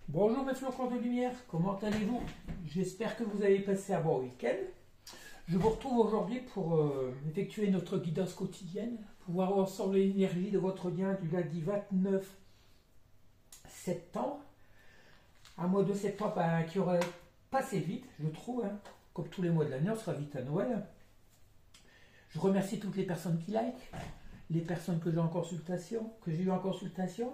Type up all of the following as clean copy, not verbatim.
Bonjour mes flocons de lumière, comment allez-vous? J'espère que vous avez passé un bon week-end. Je vous retrouve aujourd'hui pour effectuer notre guidance quotidienne, pour voir ensemble l'énergie de votre lien du lundi 29 septembre. Un mois de septembre qui aurait passé vite, je trouve, comme tous les mois de l'année, on sera vite à Noël. Je remercie toutes les personnes qui like, les personnes que j'ai eu en consultation,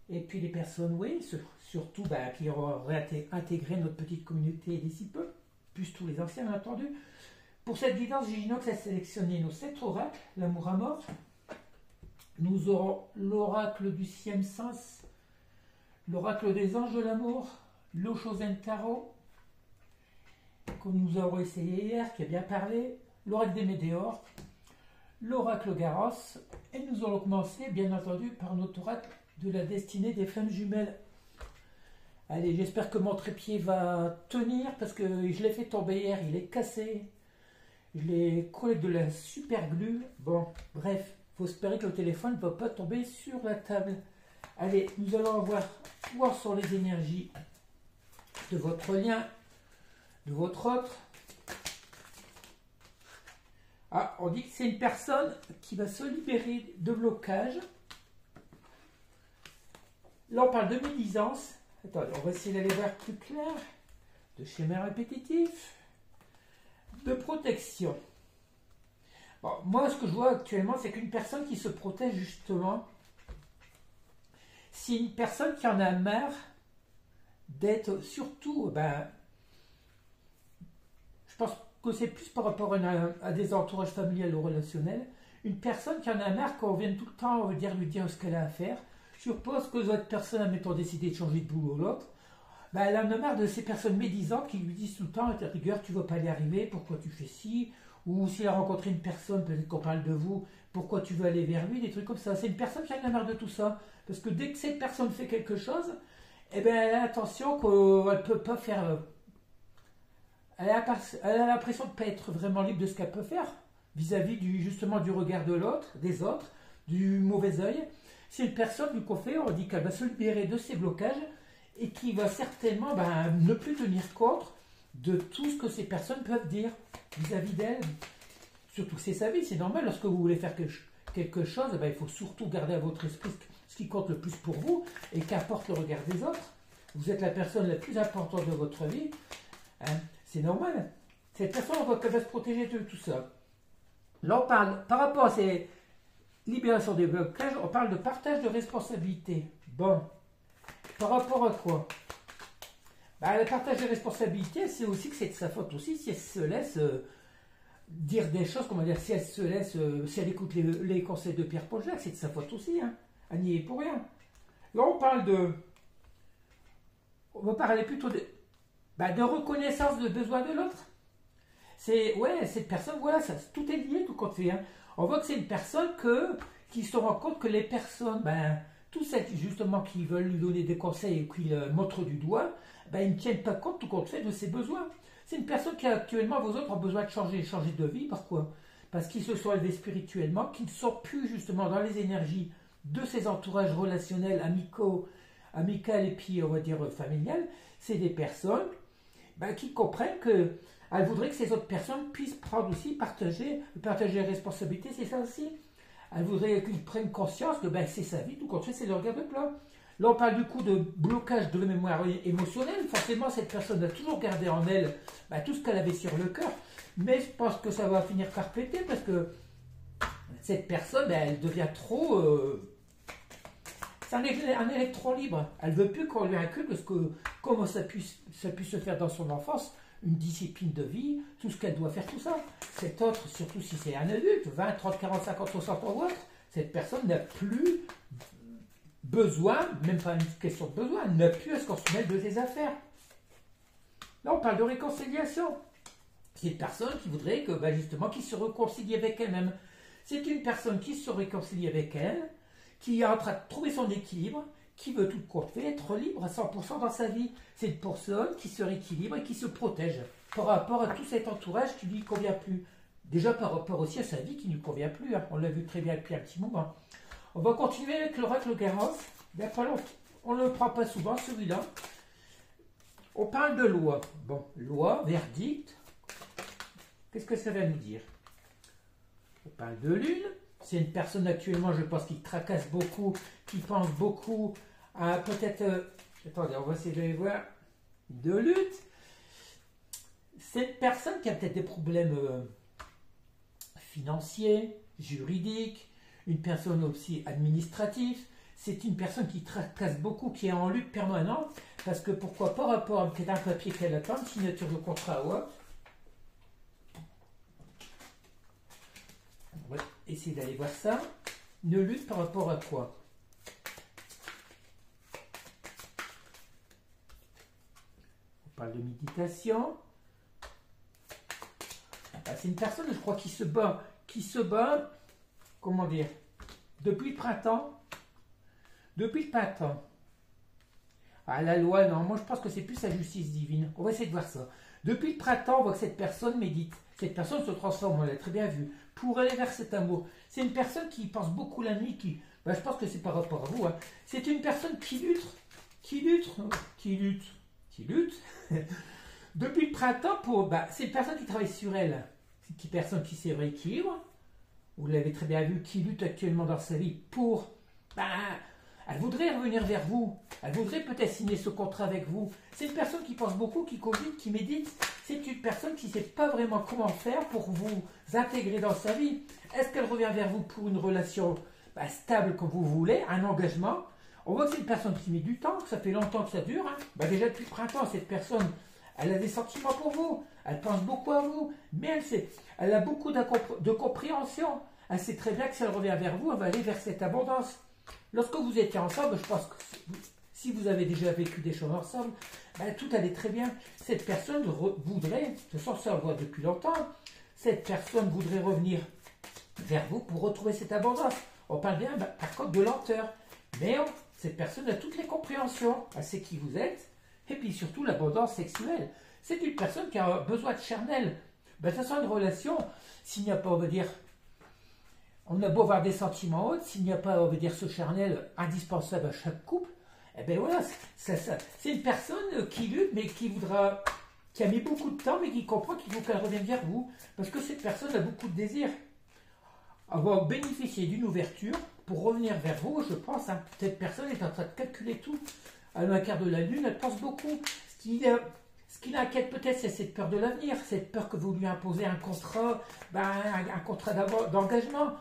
et puis les personnes, oui, surtout qui auraient intégré notre petite communauté d'ici peu, plus tous les anciens, bien entendu. Pour cette guidance, Giginox a sélectionné nos 7 oracles, l'amour à mort. Nous aurons l'oracle du sixième sens, l'oracle des anges de l'amour, l'Oshozen Tarot, comme nous avons essayé hier, qui a bien parlé, l'oracle des météores, l'oracle Garros, et nous allons commencer, bien entendu, par notre oracle de la destinée des flammes jumelles. Allez, j'espère que mon trépied va tenir, parce que je l'ai fait tomber hier, il est cassé. Je l'ai collé de la super glue. Bon, bref, il faut espérer que le téléphone ne va pas tomber sur la table. Allez, nous allons voir où sont les énergies de votre lien, de votre autre. Ah, on dit que c'est une personne qui va se libérer de blocage. Là, on parle de médisance. Attendez, on va essayer d'aller voir plus clair. De schéma répétitif. De protection. Bon, moi, ce que je vois actuellement, c'est qu'une personne qui se protège justement, c'est une personne qui en a marre d'être surtout, je pense que c'est plus par rapport à des entourages familiales ou relationnels, une personne qui en a marre qu'on vienne tout le temps, on va dire, lui dire ce qu'elle a à faire. Je suppose que votre personne, admettons, décidé de changer de boulot ou l'autre, elle en a marre de ces personnes médisantes qui lui disent tout le temps, à ta rigueur, tu ne vas pas y arriver, pourquoi tu fais ci, ou si elle a rencontré une personne, peut-être qu'on parle de vous, pourquoi tu veux aller vers lui, des trucs comme ça. C'est une personne qui en a marre de tout ça, parce que dès que cette personne fait quelque chose, elle a l'attention qu'elle ne peut pas faire... Elle a l'impression de ne pas être vraiment libre de ce qu'elle peut faire, vis-à-vis justement du regard de l'autre, des autres, du mauvais œil. C'est une personne, du coup, on dit qu'elle va se libérer de ses blocages, et qui va certainement ne plus tenir compte de tout ce que ces personnes peuvent dire vis-à-vis d'elle. Surtout que c'est sa vie, c'est normal. Lorsque vous voulez faire quelque chose, il faut surtout garder à votre esprit ce qui compte le plus pour vous, et qu'importe le regard des autres. Vous êtes la personne la plus importante de votre vie. C'est normal. Cette personne, on voit qu'elle va se protéger de tout ça. Là, on parle, par rapport à ces libérations des blocages, on parle de partage de responsabilité. Bon. Par rapport à quoi? Le partage de responsabilité, c'est aussi que c'est de sa faute aussi si elle se laisse dire des choses, comment dire, si elle se laisse, si elle écoute les conseils de Pierre-Paul Jacques, c'est de sa faute aussi, Elle n'y est pour rien. Là, on va parler plutôt de reconnaissance de besoin de l'autre. Cette personne, voilà, tout est lié, tout compte fait. On voit que c'est une personne qui se rend compte que les personnes, tous celles justement qui veulent lui donner des conseils et qui le montrent du doigt, ils ne tiennent pas compte tout compte fait de ses besoins. C'est une personne qui actuellement, vos autres, ont besoin de changer de vie. Pourquoi? Parce qu'ils se sont élevés spirituellement, qu'ils ne sont plus justement dans les énergies de ces entourages relationnels, amicales et puis, on va dire, familiales. C'est des personnes qui comprennent que elles voudraient que ces autres personnes puissent prendre aussi, partager les responsabilités, c'est ça aussi. Elle voudrait qu'ils prennent conscience que c'est sa vie, tout compte fait, c'est le regard de plat. Là, on parle du coup de blocage de la mémoire émotionnelle. Forcément, cette personne a toujours gardé en elle tout ce qu'elle avait sur le cœur. Mais je pense que ça va finir par péter parce que cette personne, elle devient trop... c'est un électron libre. Elle ne veut plus qu'on lui inculque comment ça puisse se faire dans son enfance. Une discipline de vie, tout ce qu'elle doit faire, tout ça. Cet autre, surtout si c'est un adulte, 20, 30, 40, 50, 60 ans ou autre, cette personne n'a plus besoin, même pas une question de besoin, elle n'a plus à se consommer de ses affaires. Là, on parle de réconciliation. C'est une personne qui voudrait que, justement, qu'il se réconcilie avec elle-même. C'est une personne qui se réconcilie avec elle, qui est en train de trouver son équilibre, qui veut tout compte fait être libre à 100% dans sa vie. C'est une personne qui se rééquilibre et qui se protège par rapport à tout cet entourage qui ne lui convient plus. Déjà par rapport aussi à sa vie qui ne lui convient plus. On l'a vu très bien depuis un petit moment. On va continuer avec l'oracle Garros. On ne le prend pas souvent, celui-là. On parle de loi. Bon, loi, verdict. Qu'est-ce que ça va nous dire? On parle de lune. C'est une personne actuellement, je pense, qui tracasse beaucoup, qui pense beaucoup à peut-être... attendez, on va essayer de voir. De lutte. C'est une personne qui a peut-être des problèmes financiers, juridiques, une personne aussi administrative. C'est une personne qui tracasse beaucoup, qui est en lutte permanente, parce que pourquoi pas, rapport à peut-être un papier qu'elle attend, une signature de contrat ou autre. On va essayer d'aller voir ça. Une lutte par rapport à quoi? On parle de méditation. C'est une personne, je crois, qui se bat, comment dire, depuis le printemps. Depuis le printemps. Ah, la loi, non, moi je pense que c'est plus la justice divine. On va essayer de voir ça. Depuis le printemps, on voit que cette personne médite. Cette personne se transforme, on l'a très bien vu, pour aller vers cet amour. C'est une personne qui pense beaucoup la nuit, je pense que c'est par rapport à vous. Hein. C'est une personne qui lutte. Depuis le printemps, c'est une personne qui travaille sur elle. C'est une personne qui se rééquilibre. Vous l'avez très bien vu, qui lutte actuellement dans sa vie pour... elle voudrait revenir vers vous. Elle voudrait peut-être signer ce contrat avec vous. C'est une personne qui pense beaucoup, qui cogite, qui médite. C'est une personne qui ne sait pas vraiment comment faire pour vous intégrer dans sa vie. Est-ce qu'elle revient vers vous pour une relation stable comme vous voulez, un engagement? On voit que c'est une personne qui met du temps, que ça fait longtemps que ça dure. Hein. Déjà depuis le printemps, cette personne, elle a des sentiments pour vous. Elle pense beaucoup à vous. Mais elle a beaucoup de compréhension. Elle sait très bien que si elle revient vers vous, elle va aller vers cette abondance. Lorsque vous étiez ensemble, je pense que si vous avez déjà vécu des choses ensemble, tout allait très bien. Cette personne voudrait, de toute façon ça on le voit depuis longtemps, cette personne voudrait revenir vers vous pour retrouver cette abondance. On parle bien par contre de lenteur. Mais cette personne a toutes les compréhensions. Elle sait qui vous êtes. Et puis surtout l'abondance sexuelle. C'est une personne qui a besoin de charnel. De toute façon, une relation, s'il n'y a pas, on va dire... On a beau avoir des sentiments hauts, s'il n'y a pas, on va dire, ce charnel indispensable à chaque couple, voilà, c'est une personne qui lutte, mais qui a mis beaucoup de temps, mais qui comprend qu'il faut qu'elle revienne vers vous, parce que cette personne a beaucoup de désirs. Avoir bénéficié d'une ouverture pour revenir vers vous, je pense, hein, cette personne est en train de calculer tout. À un quart de la lune, elle pense beaucoup. Ce qui l'inquiète peut-être, c'est cette peur de l'avenir, cette peur que vous lui imposez un contrat, un contrat d'engagement.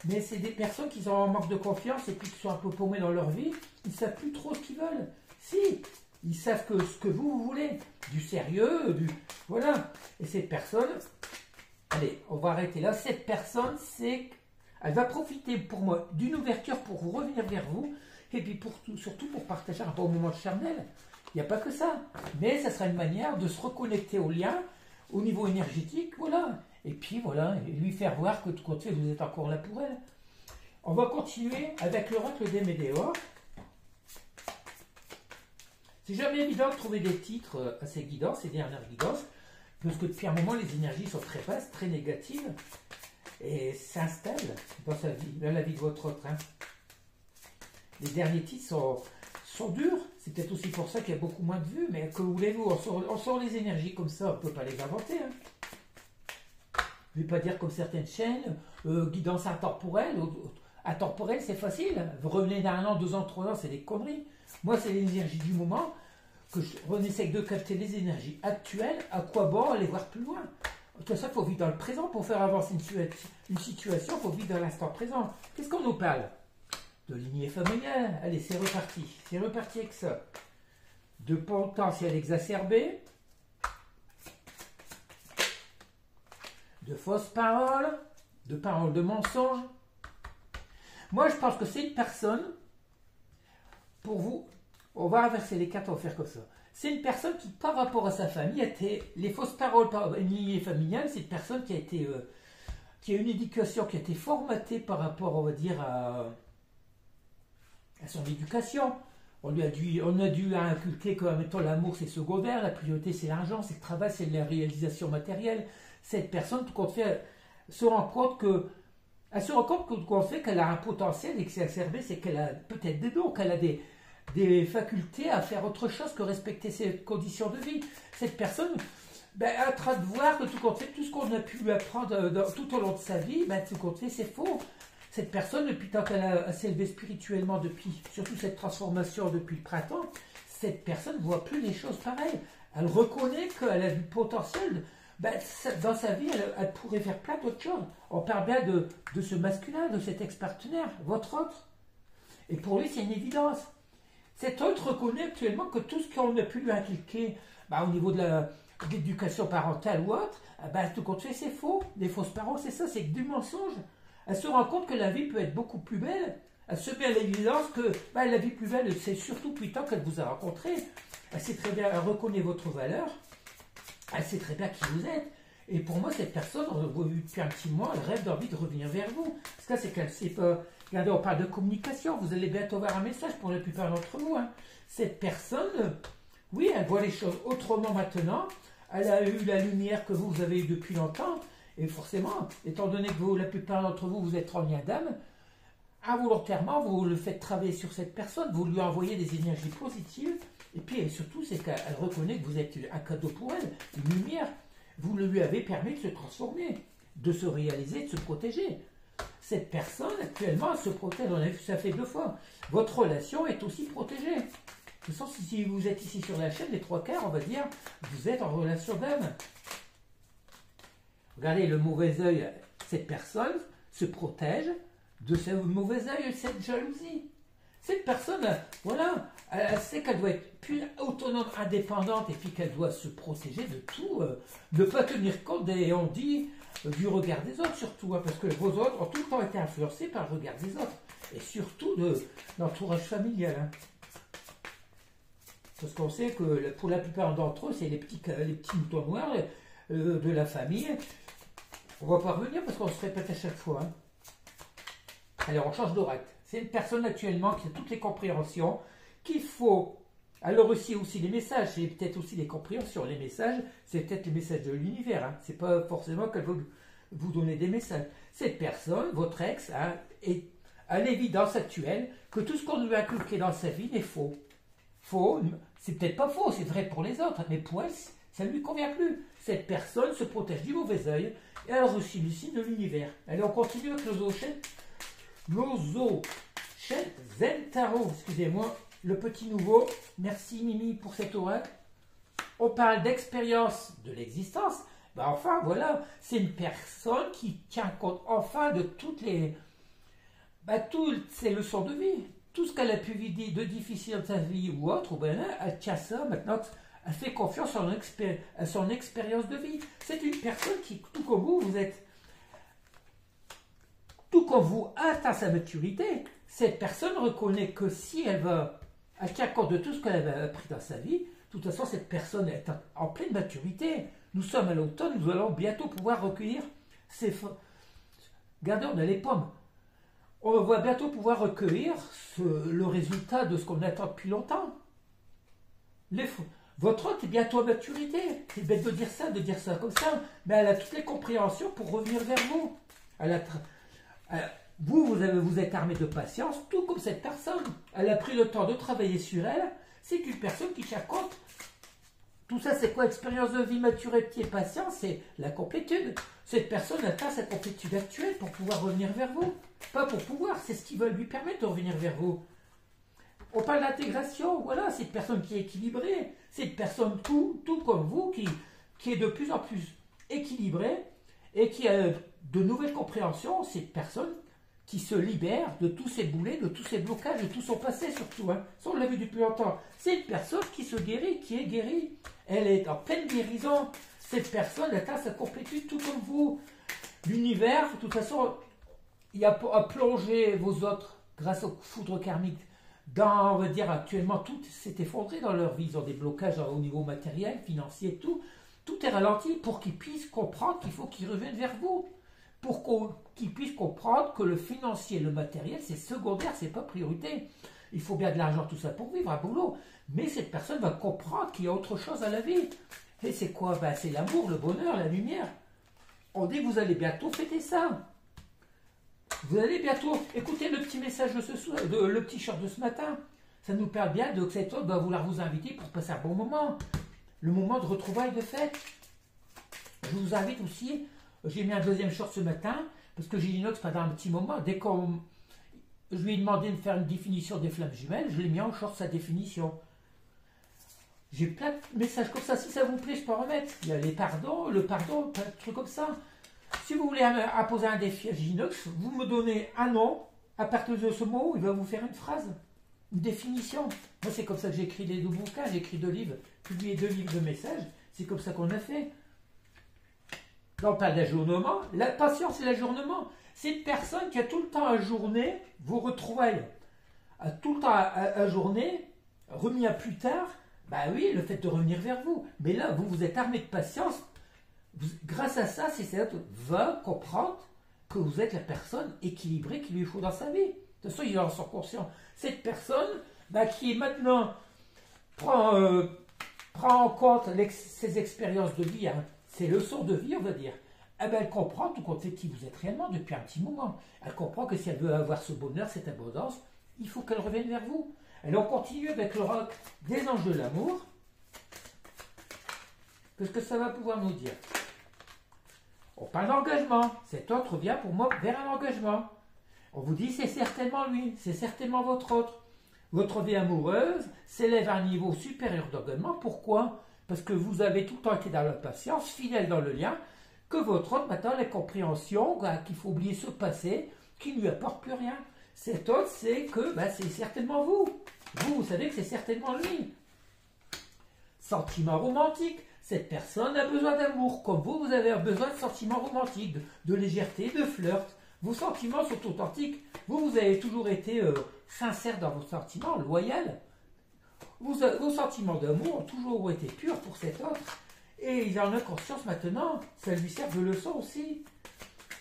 Mais c'est des personnes qui sont en manque de confiance et puis qui sont un peu paumées dans leur vie. Ils ne savent plus trop ce qu'ils veulent. Si, ils savent que ce que vous voulez, du sérieux, voilà. Et cette personne, allez, on va arrêter là. Cette personne, elle va profiter pour moi d'une ouverture pour revenir vers vous et puis surtout pour partager un bon moment de charnel. Il n'y a pas que ça. Mais ça sera une manière de se reconnecter au lien, au niveau énergétique, voilà. Et puis voilà, et lui faire voir que tout compte fait, vous êtes encore là pour elle. On va continuer avec l'oracle des Médéors. C'est jamais évident de trouver des titres à ces guidances, ces dernières guidances, parce que depuis un moment, les énergies sont très basses, très négatives, et s'installent dans sa vie, dans la vie de votre autre. Hein. Les derniers titres sont durs. C'est peut-être aussi pour ça qu'il y a beaucoup moins de vues, mais que voulez-vous, on sort les énergies comme ça, on ne peut pas les inventer. Hein. Je ne vais pas dire comme certaines chaînes, guidance intemporelle. Intemporelle, c'est facile. Vous revenez d'un an, 2 ans, 3 ans, c'est des conneries. Moi, c'est l'énergie du moment que on essaie de capter les énergies actuelles. À quoi bon aller voir plus loin? De toute façon, il faut vivre dans le présent pour faire avancer une situation. Il faut vivre dans l'instant présent. Qu'est-ce qu'on nous parle? De lignée familiale. Allez, c'est reparti. C'est reparti avec ça. De potentiel exacerbé. De fausses paroles. De paroles de mensonges. Moi, je pense que c'est une personne, pour vous, on va inverser les cartes, on va faire comme ça. C'est une personne qui, par rapport à sa famille, les fausses paroles par une lignée familiale, c'est une personne qui a une éducation qui a été formatée par rapport, on va dire, à son éducation. On a dû inculquer que, mettons, l'amour c'est secondaire, la priorité c'est l'argent, c'est le travail, c'est la réalisation matérielle. Cette personne, tout compte fait, se rend compte que qu'elle a un potentiel exacerbé, c'est qu'elle a peut-être des dons, qu'elle a des facultés à faire autre chose que respecter ses conditions de vie. Cette personne est en train de voir que tout compte fait, tout ce qu'on a pu lui apprendre tout au long de sa vie, tout compte fait, c'est faux. Cette personne, depuis tant qu'elle s'est élevée spirituellement, depuis surtout cette transformation depuis le printemps, cette personne ne voit plus les choses pareilles. Elle reconnaît qu'elle a du potentiel. Dans sa vie, elle pourrait faire plein d'autres choses. On parle bien de ce masculin, de cet ex-partenaire, votre autre. Et pour lui, c'est une évidence. Cet autre reconnaît actuellement que tout ce qu'on a pu lui inculquer au niveau de l'éducation parentale ou autre, tout compte fait, c'est faux. Les fausses parents, c'est ça, c'est que du mensonge. Elle se rend compte que la vie peut être beaucoup plus belle. Elle se met à l'évidence que la vie plus belle, c'est surtout depuis le temps qu'elle vous a rencontré. Elle sait très bien, elle reconnaît votre valeur. Elle sait très bien qui vous êtes. Et pour moi, cette personne, on l'a vu depuis un petit mois, elle rêve d'envie de revenir vers vous. Parce que là, c'est qu'elle ne sait pas. Regardez, on parle de communication. Vous allez bientôt voir un message pour la plupart d'entre vous. Cette personne, oui, elle voit les choses autrement maintenant. Elle a eu la lumière que vous avez eue depuis longtemps. Et forcément, étant donné que la plupart d'entre vous, vous êtes en lien d'âme, involontairement, vous le faites travailler sur cette personne, vous lui envoyez des énergies positives. Et puis surtout, c'est qu'elle reconnaît que vous êtes un cadeau pour elle, une lumière. Vous lui avez permis de se transformer, de se réaliser, de se protéger. Cette personne, actuellement, elle se protège. On a vu, ça fait 2 fois. Votre relation est aussi protégée. De toute façon, si vous êtes ici sur la chaîne, les 3/4, on va dire, vous êtes en relation d'âme. Regardez, le mauvais œil, cette personne se protège de ce mauvais œil, cette jalousie. Cette personne, voilà, elle sait qu'elle doit être plus autonome, indépendante, et puis qu'elle doit se protéger de tout, ne pas tenir compte, on dit, du regard des autres surtout, parce que vos autres ont tout le temps été influencés par le regard des autres, et surtout de l'entourage familial. Parce qu'on sait que pour la plupart d'entre eux, c'est les petits moutons noirs de la famille. On va pas revenir parce qu'on se répète à chaque fois. Alors on change d'oracle. C'est une personne actuellement qui a toutes les compréhensions qu'il faut. Alors aussi les messages, c'est peut-être aussi les compréhensions. Les messages, c'est peut-être les messages de l'univers. C'est pas forcément qu'elle veut vous donner des messages. Cette personne, votre ex, est à l'évidence actuelle que tout ce qu'on lui a inculqué dans sa vie est faux. Faux, c'est peut-être pas faux, c'est vrai pour les autres, mais pour elle, ça ne lui convient plus. Cette personne se protège du mauvais œil et elle reçoit le signe de l'univers. Allez, on continue avec Lozo Zentaro, excusez-moi, le petit nouveau. Merci Mimi pour cet oracle. On parle d'expérience de l'existence. Enfin, voilà, c'est une personne qui tient compte enfin de toutes ses leçons de vie. Tout ce qu'elle a pu vivre de difficile dans sa vie ou autre, elle tient ça maintenant. Elle fait confiance à son expérience de vie. C'est une personne qui, tout comme vous êtes. Tout comme vous atteint sa maturité, cette personne reconnaît que si elle tient compte de tout ce qu'elle a appris dans sa vie, de toute façon, cette personne est en pleine maturité. Nous sommes à l'automne, nous allons bientôt pouvoir recueillir regardez, on a les pommes. On va bientôt pouvoir recueillir le résultat de ce qu'on attend depuis longtemps. Votre hôte est bientôt à maturité. C'est bête de dire ça comme ça, mais elle a toutes les compréhensions pour revenir vers vous. Vous êtes armé de patience, tout comme cette personne. Elle a pris le temps de travailler sur elle. C'est une personne qui tient compte. Tout ça, c'est quoi? Expérience de vie, maturité et patience, c'est la complétude. Cette personne atteint sa complétude actuelle pour pouvoir revenir vers vous. Pas pour pouvoir, c'est ce qui va lui permettre de revenir vers vous. On parle d'intégration, voilà, c'est une personne qui est équilibrée. C'est une personne tout comme vous, qui est de plus en plus équilibrée et qui a de nouvelles compréhensions. C'est une personne qui se libère de tous ses boulets, de tous ses blocages, de tout son passé surtout. Ça, on l'a vu depuis longtemps. C'est une personne qui se guérit, qui est guérie. Elle est en pleine guérison. Cette personne atteint sa complétude tout comme vous. L'univers, de toute façon, il a plongé vos autres, grâce au foudre karmique, on va dire actuellement, tout s'est effondré dans leur vie. Ils ont des blocages au niveau matériel, financier, tout. Tout est ralenti pour qu'ils puissent comprendre qu'il faut qu'ils reviennent vers vous. Pour qu'ils puissent comprendre que le financier, le matériel, c'est secondaire, c'est pas priorité. Il faut bien de l'argent, tout ça pour vivre, un boulot. Mais cette personne va comprendre qu'il y a autre chose à la vie. Et c'est quoi? C'est l'amour, le bonheur, la lumière. On dit que vous allez bientôt fêter ça. Vous allez bientôt écouter le petit message de ce soir, le petit short de ce matin. ça nous parle bien de que cet autre va vouloir vous inviter pour passer un bon moment. Le moment de retrouvailles de fête. Je vous invite aussi, j'ai mis un deuxième short ce matin, parce que j'ai inox pendant un petit moment, dès qu'on je lui ai demandé de faire une définition des flammes jumelles, je l'ai mis en short sa définition. J'ai plein de messages comme ça, si ça vous plaît, je peux en remettre. Il y a les pardons, le pardon, plein de trucs comme ça. Si vous voulez apposer un défi à Ginox, vous me donnez un nom, à partir de ce mot, il va vous faire une phrase, une définition. Moi, c'est comme ça que j'écris les 2 bouquins, j'écris 2 livres, publié 2 livres de messages, c'est comme ça qu'on a fait. Là, on parle d'ajournement. La patience et l'ajournement, c'est une personne qui a tout le temps ajourné vos retrouvailles, a tout le temps ajourné, remis à plus tard. Bah oui, le fait de revenir vers vous. Mais là, vous êtes armé de patience. Grâce à ça, c'est cette va comprendre que vous êtes la personne équilibrée qu'il lui faut dans sa vie. De toute façon, il en sort conscient. Cette personne qui est maintenant prend en compte ses expériences de vie, ses leçons de vie, on va dire. Elle comprend tout compte fait qui vous êtes réellement depuis un petit moment. Elle comprend que si elle veut avoir ce bonheur, cette abondance, il faut qu'elle revienne vers vous. Alors on continue avec le roc des anges de l'amour. Qu'est-ce que ça va pouvoir nous dire? On parle d'engagement. Cet autre vient pour moi vers un engagement. On vous dit c'est certainement lui, c'est certainement votre autre. Votre vie amoureuse s'élève à un niveau supérieur d'engagement. Pourquoi? Parce que vous avez tout le temps été dans la patience, fidèle dans le lien, que votre autre maintenant la compréhension qu'il faut oublier ce passé qui ne lui apporte plus rien. Cet autre, c'est que c'est certainement vous. Vous savez que c'est certainement lui. Sentiment romantique. Cette personne a besoin d'amour. Comme vous avez besoin de sentiments romantiques, de légèreté, de flirt. Vos sentiments sont authentiques. Vous avez toujours été sincère dans vos sentiments, loyal. Vos sentiments d'amour ont toujours été purs pour cet autre. Et il en a conscience maintenant. Ça lui sert de leçon aussi.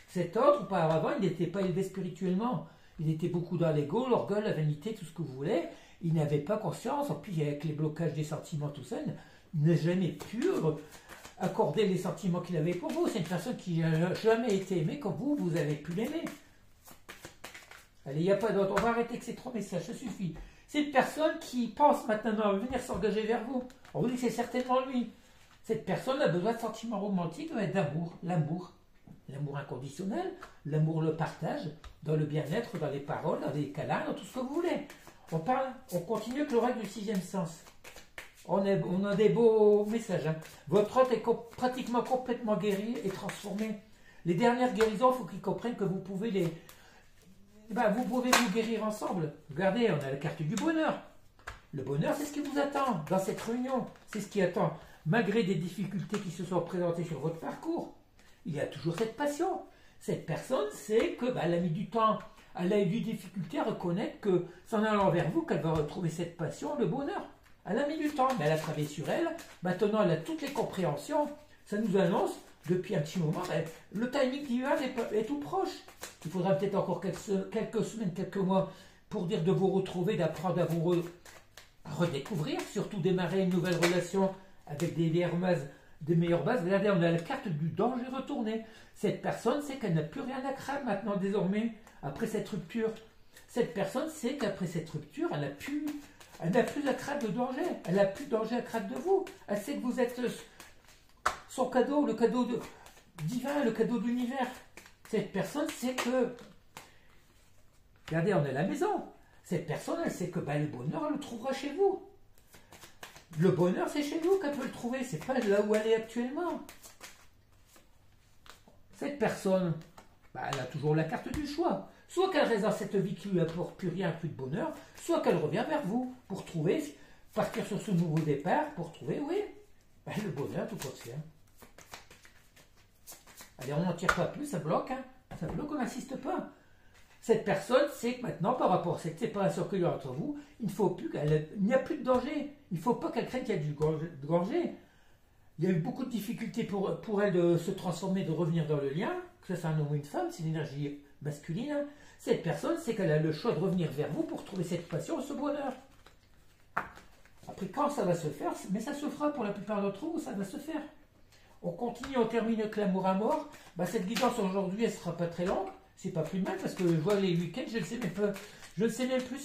Cet autre, auparavant, il n'était pas élevé spirituellement. Il était beaucoup dans l'ego, l'orgueil, la vanité, tout ce que vous voulez. Il n'avait pas conscience. En plus, avec les blocages des sentiments, tout ça, il n'a jamais pu accorder les sentiments qu'il avait pour vous. C'est une personne qui n'a jamais été aimée comme vous, vous avez pu l'aimer. Allez, il n'y a pas d'autre. On va arrêter que ces 3 messages, ça suffit. C'est une personne qui pense maintenant à venir s'engager vers vous. On vous dit que c'est certainement lui. Cette personne a besoin de sentiments romantiques, d'amour, l'amour inconditionnel, l'amour, le partage, dans le bien-être, dans les paroles, dans les câlins, dans tout ce que vous voulez. On continue avec le règle du 6e sens. On a des beaux messages. Votre hôte est pratiquement complètement guéri et transformé. Les dernières guérisons, il faut qu'ils comprennent que vous pouvez vous guérir ensemble. Regardez, on a la carte du bonheur. Le bonheur, c'est ce qui vous attend dans cette réunion. C'est ce qui attend. Malgré des difficultés qui se sont présentées sur votre parcours, il y a toujours cette passion. Cette personne sait que elle a mis du temps, elle a eu des difficultés à reconnaître que c'est en allant vers vous qu'elle va retrouver cette passion, le bonheur. Elle a mis du temps, mais elle a travaillé sur elle. Maintenant, elle a toutes les compréhensions. Ça nous annonce, depuis un petit moment, le timing d'hiver est tout proche. Il faudra peut-être encore quelques semaines, quelques mois pour dire de vous retrouver, d'apprendre à vous redécouvrir, surtout démarrer une nouvelle relation avec des meilleures bases. Regardez, on a la carte du danger retourné. Cette personne sait qu'elle n'a plus rien à craindre maintenant, désormais, après cette rupture. Cette personne sait qu'après cette rupture, elle n'a plus à craindre de danger. Elle n'a plus de danger à craindre de vous. Elle sait que vous êtes son cadeau, le cadeau divin, le cadeau de l'univers. Cette personne sait que... Regardez, on est à la maison. Cette personne, elle sait que le bonheur, elle le trouvera chez vous. Le bonheur, c'est chez vous qu'elle peut le trouver. C'est pas là où elle est actuellement. Cette personne, elle a toujours la carte du choix. Soit qu'elle reste dans cette vie qui lui apporte plus rien, plus de bonheur, soit qu'elle revient vers vous pour trouver, partir sur ce nouveau départ, pour trouver, le bonheur tout compte fait. Allez, on n'en tire pas plus, ça bloque. Ça bloque, on n'insiste pas. Cette personne sait que maintenant, par rapport à cette séparation qu'il y a entre vous, il n'y a plus de danger. Il ne faut pas qu'elle craigne qu'il y ait du danger. Il y a eu beaucoup de difficultés pour elle de se transformer, de revenir dans le lien, que ce soit un homme ou une femme, c'est l'énergie masculine. Cette personne sait qu'elle a le choix de revenir vers vous pour trouver cette passion et ce bonheur. Après, quand ça va se faire, mais ça se fera pour la plupart d'entre vous, ça va se faire. On continue, on termine avec l'amour à mort. Cette guidance aujourd'hui, elle ne sera pas très longue. C'est pas plus mal parce que je vois les week-ends, je ne sais même plus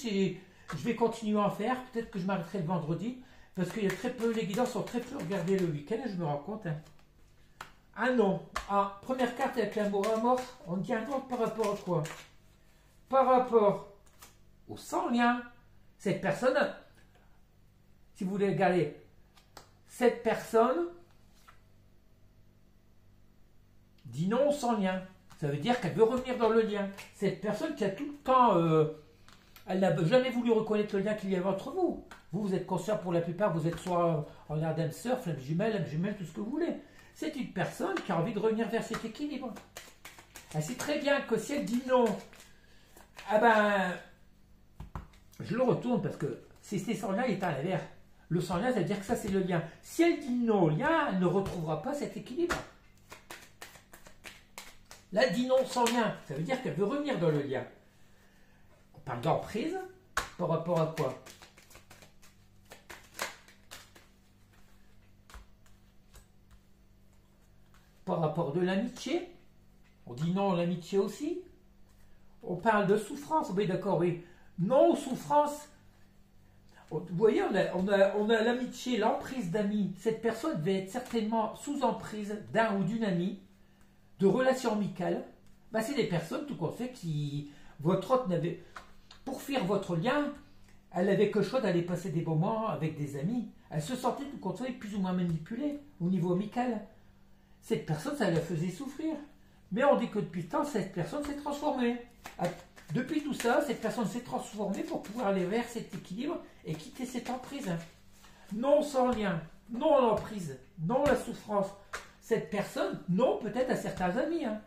Je vais continuer à en faire. Peut-être que je m'arrêterai le vendredi. Parce qu'il y a très peu, les guidances sont très peu regardées le week-end. Je me rends compte. Hein. Ah non. Ah, première carte avec l'amour à mort. On dit un non par rapport à quoi? Par rapport au sans lien. Cette personne, si vous voulez regarder, cette personne dit non sans lien. Ça veut dire qu'elle veut revenir dans le lien. Cette personne qui a tout le temps, elle n'a jamais voulu reconnaître le lien qu'il y avait entre vous. Vous êtes conscient pour la plupart, vous êtes soit en âme sœur, flamme jumelle, tout ce que vous voulez. C'est une personne qui a envie de revenir vers cet équilibre. Elle sait très bien que si elle dit non, ah ben, je le retourne parce que si c'est sans lien, il est à l'envers. Le sans lien, ça veut dire que ça c'est le lien. Si elle dit non au lien, elle ne retrouvera pas cet équilibre. Là, elle dit non sans lien, ça veut dire qu'elle veut revenir dans le lien. On parle d'emprise par rapport à quoi? Par rapport de l'amitié. On dit non à l'amitié aussi. On parle de souffrance. Oui, d'accord, oui. Non aux souffrances. Vous voyez, on a l'amitié, l'emprise d'amis. Cette personne devait être certainement sous emprise d'un ou d'une amie, de relations amicales. Ben, c'est des personnes, tout compte fait, qui... Votre autre n'avait... Pour faire votre lien, elle avait que choix d'aller passer des moments avec des amis. Elle se sentait, tout compte fait, plus ou moins manipulée au niveau amical. Cette personne, ça la faisait souffrir. Mais on dit que depuis le temps, cette personne s'est transformée. Depuis tout ça, cette personne s'est transformée pour pouvoir aller vers cet équilibre et quitter cette emprise. Non sans lien, non à l'emprise, non à la souffrance. Cette personne, non peut-être à certains amis. Hein.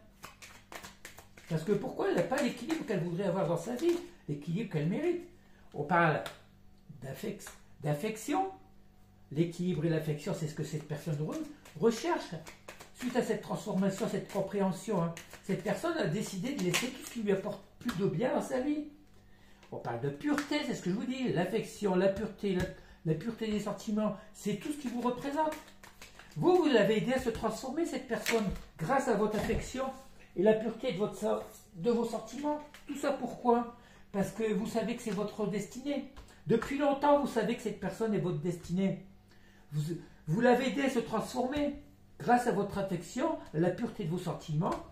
Parce que pourquoi elle n'a pas l'équilibre qu'elle voudrait avoir dans sa vie, l'équilibre qu'elle mérite. On parle d'affection. L'équilibre et l'affection, c'est ce que cette personne recherche. Suite à cette transformation, cette compréhension, hein, cette personne a décidé de laisser tout ce qui lui apporte plus de bien dans sa vie. On parle de pureté, c'est ce que je vous dis. L'affection, la pureté, la pureté des sentiments, c'est tout ce qui vous représente. Vous l'avez aidé à se transformer, cette personne, grâce à votre affection et la pureté de vos sentiments. Tout ça pourquoi? Parce que vous savez que c'est votre destinée. Depuis longtemps, vous savez que cette personne est votre destinée. Vous l'avez aidé à se transformer grâce à votre affection, la pureté de vos sentiments.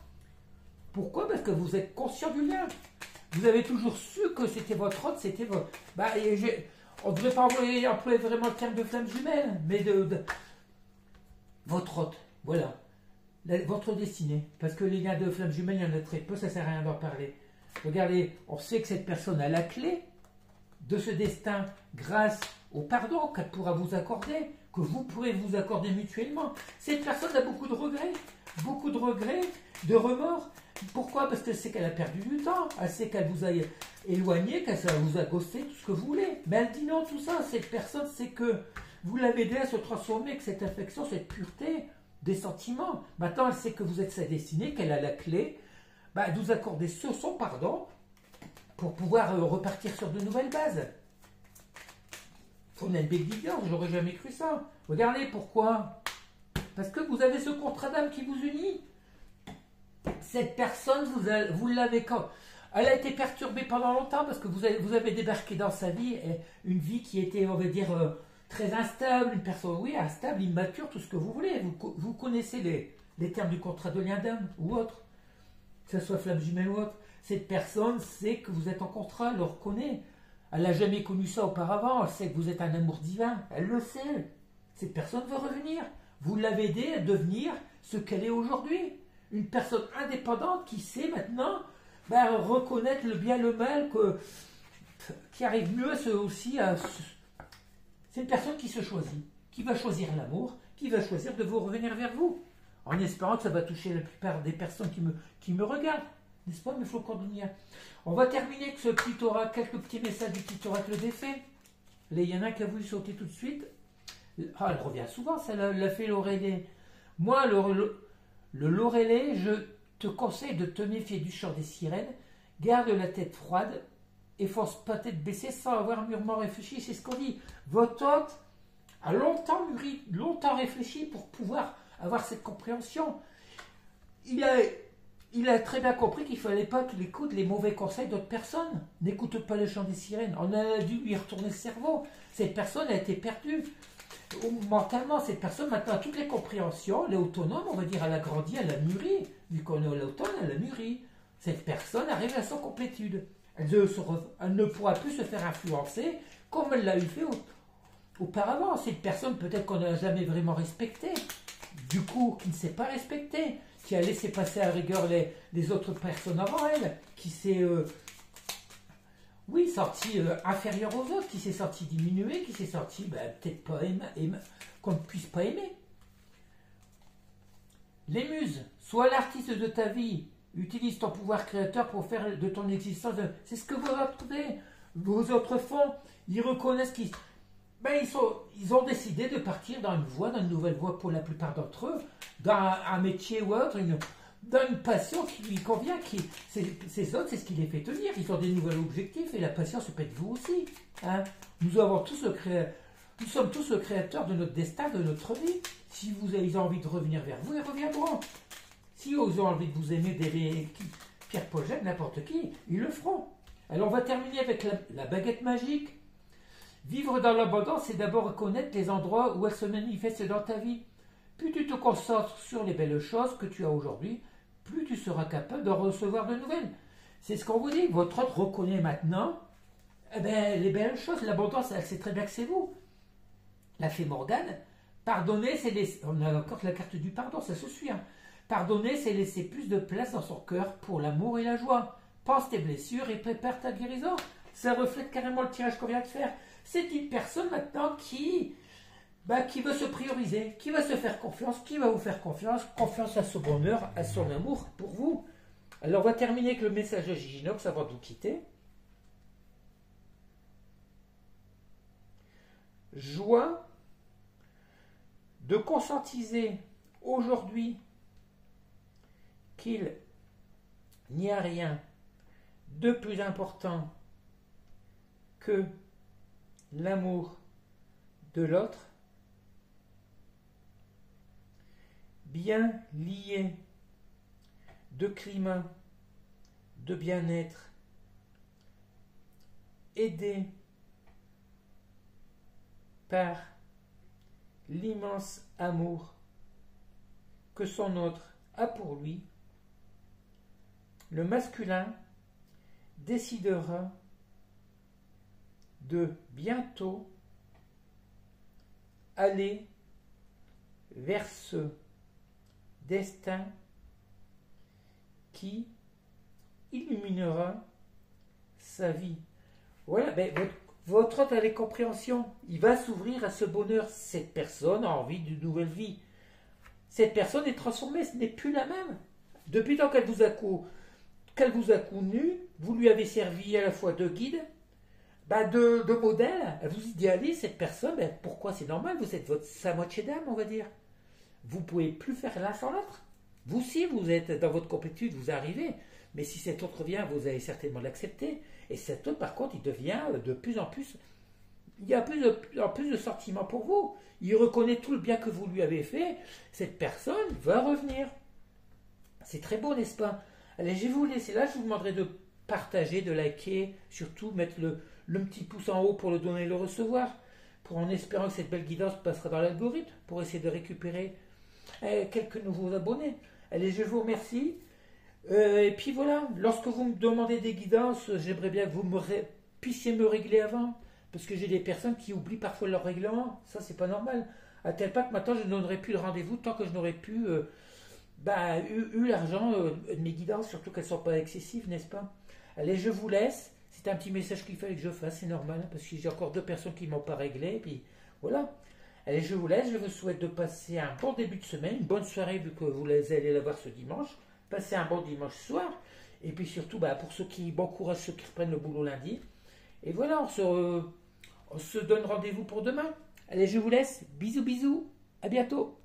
Pourquoi? Parce que vous êtes conscient du lien. Vous avez toujours su que c'était votre autre, c'était votre... on ne devrait pas employer vraiment le terme de flamme jumelle, mais votre autre, voilà. Votre destinée. Parce que les liens de flamme jumelle, il y en a très peu, ça ne sert à rien d'en parler. Regardez, on sait que cette personne a la clé de ce destin grâce au pardon qu'elle pourra vous accorder, que vous pourrez vous accorder mutuellement. Cette personne a beaucoup de regrets, de remords. Pourquoi? Parce qu'elle sait qu'elle a perdu du temps, elle sait qu'elle vous a éloigné, qu'elle vous a ghosté, tout ce que vous voulez. Mais elle dit non, tout ça, cette personne, c'est que vous l'avez aidé à se transformer avec cette affection, cette pureté des sentiments. Maintenant, elle sait que vous êtes sa destinée, qu'elle a la clé, de vous accorder son pardon pour pouvoir repartir sur de nouvelles bases. On a une belle guidance, j'aurais jamais cru ça. Regardez pourquoi. Parce que vous avez ce contrat d'âme qui vous unit. Cette personne, vous l'avez quand elle a été perturbée pendant longtemps parce que vous avez débarqué dans sa vie une vie qui était, on va dire, très instable, une personne, oui, instable, immature, tout ce que vous voulez. Vous connaissez les termes du contrat de lien d'âme ou autre, que ce soit flamme jumelle ou autre. Cette personne sait que vous êtes en contrat, elle le reconnaît. Elle n'a jamais connu ça auparavant, elle sait que vous êtes un amour divin, elle le sait. Cette personne veut revenir. Vous l'avez aidée à devenir ce qu'elle est aujourd'hui. Une personne indépendante qui sait maintenant reconnaître le bien et le mal, qui arrive mieux c'est une personne qui se choisit, qui va choisir l'amour, qui va choisir de vous revenir vers vous, en espérant que ça va toucher la plupart des personnes qui me regardent. N'est-ce pas, mes flocons de lumière? On va terminer avec ce petit oracle, quelques petits messages du petit oracle des faits. Là, il y en a un qui a voulu sauter tout de suite. Ah, elle revient souvent, ça l'a fait l'oreiller. Moi, le Lorelais, je te conseille de te méfier du chant des sirènes, garde la tête froide et fonce pas tête baissée sans avoir mûrement réfléchi, c'est ce qu'on dit. Votre hôte a longtemps mûri, longtemps réfléchi pour pouvoir avoir cette compréhension. Il a il a très bien compris qu'il ne fallait pas qu'il écoute les mauvais conseils d'autres personnes. N'écoute pas le chant des sirènes. On a dû lui retourner le cerveau. Cette personne a été perdue. Mentalement, cette personne maintenant a toutes les compréhensions, elle est autonome, on va dire, elle a grandi, elle a mûri. Vu qu'on est à l'automne, elle a mûri. Cette personne arrive à son complétude. Elle ne pourra plus se faire influencer comme elle l'a eu fait auparavant. C'est une personne peut-être qu'on n'a jamais vraiment respectée. Du coup, qui ne s'est pas respectée, qui a laissé passer à rigueur les autres personnes avant elle, qui s'est, sorti inférieur aux autres, qui s'est sorti diminué, qui s'est sorti peut-être pas qu'on ne puisse pas aimer. Les muses, sois l'artiste de ta vie, utilise ton pouvoir créateur pour faire de ton existence. C'est ce que vous retrouvez. Vos autres fonds, ils reconnaissent qu'ils ils ont décidé de partir dans une nouvelle voie pour la plupart d'entre eux, dans un métier ou autre, dans une passion qui lui convient. Ces autres, c'est ce qui les fait tenir. Ils ont des nouveaux objectifs et la passion, c'est peut-être vous aussi. Hein. Nous sommes tous le créateur de notre destin, de notre vie. Si vous avez envie de revenir vers vous, ils reviendront. Si vous avez envie de vous aimer, d'aimer Pierre Paul Jacques, n'importe qui, ils le feront. Alors on va terminer avec la baguette magique. Vivre dans l'abondance, c'est d'abord reconnaître les endroits où elle se manifeste dans ta vie. Plus tu te concentres sur les belles choses que tu as aujourd'hui, plus tu seras capable de recevoir de nouvelles. C'est ce qu'on vous dit. Votre autre reconnaît maintenant les belles choses. L'abondance, elle sait très bien que c'est vous. La fée Morgane, pardonner, c'est laisser... On a encore la carte du pardon, ça se suit. Hein. Pardonner, c'est laisser plus de place dans son cœur pour l'amour et la joie. Pense tes blessures et prépare ta guérison. Ça reflète carrément le tirage qu'on vient de faire. C'est une personne maintenant qui veut se prioriser, qui va se faire confiance, qui va vous faire confiance à son bonheur, à son amour pour vous. Alors on va terminer avec le message de Giginox avant de vous quitter. Joie de conscientiser aujourd'hui qu'il n'y a rien de plus important que l'amour de l'autre, bien lié de climat, de bien-être, aidé par l'immense amour que son autre a pour lui, le masculin décidera de bientôt aller vers ce destin qui illuminera sa vie. Voilà, votre autre a les compréhensions. Il va s'ouvrir à ce bonheur. Cette personne a envie d'une nouvelle vie. Cette personne est transformée, ce n'est plus la même. Depuis tant qu'elle vous a connu, vous lui avez servi à la fois de guide, de modèle, elle vous idéalise cette personne. Pourquoi? C'est normal, vous êtes sa moitié d'âme, on va dire. Vous ne pouvez plus faire l'un sans l'autre. Vous aussi, vous êtes dans votre complétude, vous arrivez. Mais si cet autre vient, vous allez certainement l'accepter. Et cet autre, par contre, il devient de plus en plus... Il y a plus en plus de sentiments pour vous. Il reconnaît tout le bien que vous lui avez fait. Cette personne va revenir. C'est très beau, n'est-ce pas? Allez, je vais vous laisser là. Je vous demanderai de partager, de liker, surtout mettre le petit pouce en haut pour le donner et le recevoir, en espérant que cette belle guidance passera dans l'algorithme, pour essayer de récupérer quelques nouveaux abonnés. Allez, je vous remercie. Et puis voilà, lorsque vous me demandez des guidances, j'aimerais bien que vous puissiez me régler avant, parce que j'ai des personnes qui oublient parfois leur règlement. Ça, c'est pas normal. À tel point que maintenant, je ne donnerai plus de rendez-vous tant que je n'aurai plus eu l'argent de mes guidances, surtout qu'elles ne sont pas excessives, n'est-ce pas? Allez, je vous laisse. C'est un petit message qu'il fallait que je fasse, c'est normal, parce que j'ai encore 2 personnes qui ne m'ont pas réglé, et puis voilà. Allez, je vous laisse, je vous souhaite de passer un bon début de semaine, une bonne soirée, vu que vous allez la voir ce dimanche. Passez un bon dimanche soir, et puis surtout, pour ceux qui, bon courage, ceux qui reprennent le boulot lundi. Et voilà, on se donne rendez-vous pour demain. Allez, je vous laisse, bisous, bisous, à bientôt.